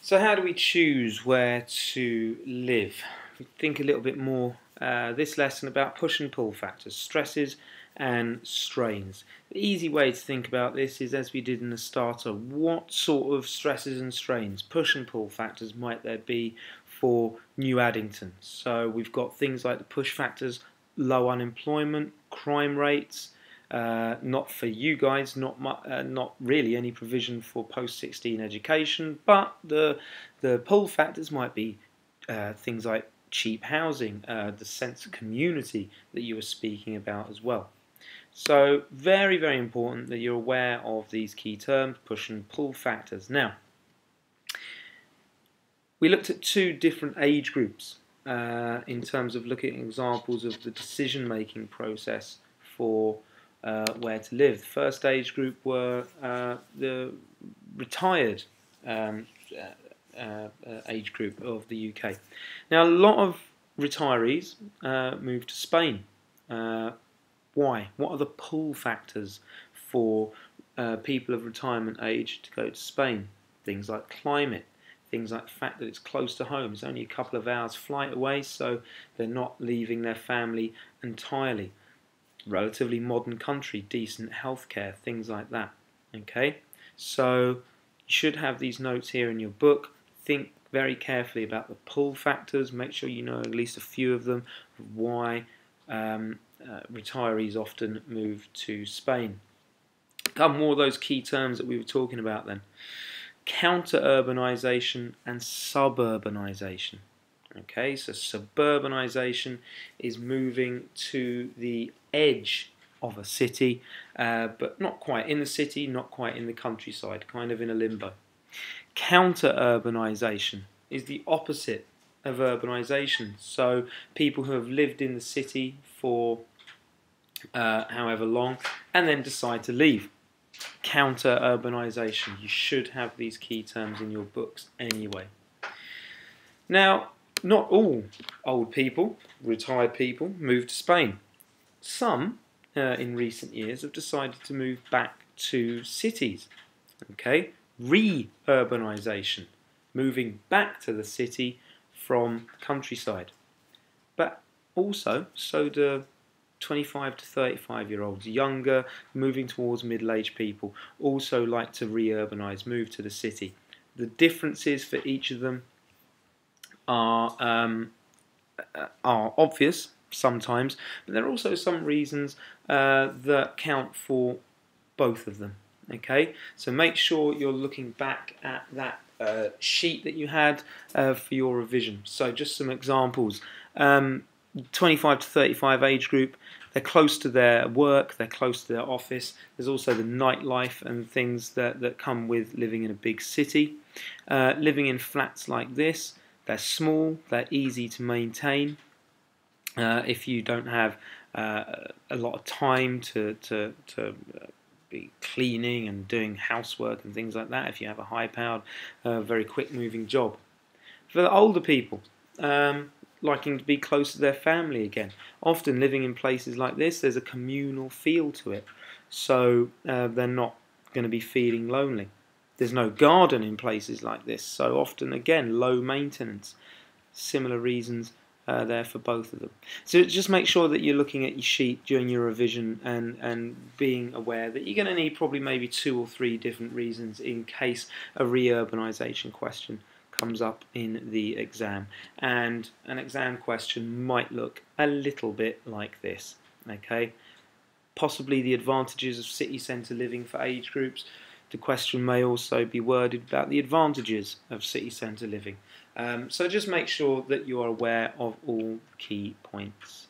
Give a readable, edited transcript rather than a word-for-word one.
So how do we choose where to live? We think a little bit more this lesson about push and pull factors, stresses and strains. The easy way to think about this is, as we did in the starter, what sort of stresses and strains, push and pull factors, might there be for New Addington? So we've got things like the push factors: low unemployment, crime rates. Not for you guys, not really any provision for post-16 education, but the pull factors might be things like cheap housing, the sense of community that you were speaking about as well. So very, very important that you're aware of these key terms, push and pull factors. Now, we looked at two different age groups in terms of looking at examples of the decision-making process for where to live. The first age group were the retired age group of the UK. Now, a lot of retirees move to Spain. Why? What are the pull factors for people of retirement age to go to Spain? Things like climate, things like the fact that it's close to home. It's only a couple of hours flight away, so they're not leaving their family entirely. Relatively modern country, decent healthcare, things like that. Okay, so you should have these notes here in your book. Think very carefully about the pull factors. Make sure you know at least a few of them, of why retirees often move to Spain. A couple more of those key terms that we were talking about then: counter-urbanization and suburbanization. Okay, so suburbanization is moving to the edge of a city, but not quite in the city, not quite in the countryside, kind of in a limbo. Counter-urbanization is the opposite of urbanization. So people who have lived in the city for however long and then decide to leave. Counter-urbanization. You should have these key terms in your books anyway. Now, not all old people, retired people, move to Spain. Some, in recent years, have decided to move back to cities. Okay, re-urbanization, moving back to the city from countryside. But also, so do 25 to 35-year-olds, younger, moving towards middle-aged people, also like to re-urbanize, move to the city. The differences for each of them are obvious sometimes, but there are also some reasons that count for both of them. Okay, so make sure you're looking back at that sheet that you had for your revision. So just some examples. 25 to 35 age group, they're close to their work, they're close to their office. There's also the nightlife and things that come with living in a big city. Living in flats like this, they're small, they're easy to maintain. If you don't have a lot of time to be cleaning and doing housework and things like that, if you have a high-powered, very quick-moving job. For the older people, liking to be close to their family again. Often living in places like this, there's a communal feel to it, so they're not going to be feeling lonely. There's no garden in places like this, so often, again, low maintenance. Similar reasons there for both of them. So just make sure that you're looking at your sheet during your revision and being aware that you're going to need probably maybe 2 or 3 different reasons in case a re-urbanization question comes up in the exam. And an exam question might look a little bit like this. Okay, possibly the advantages of city centre living for age groups. The question may also be worded about the advantages of city centre living. So just make sure that you are aware of all key points.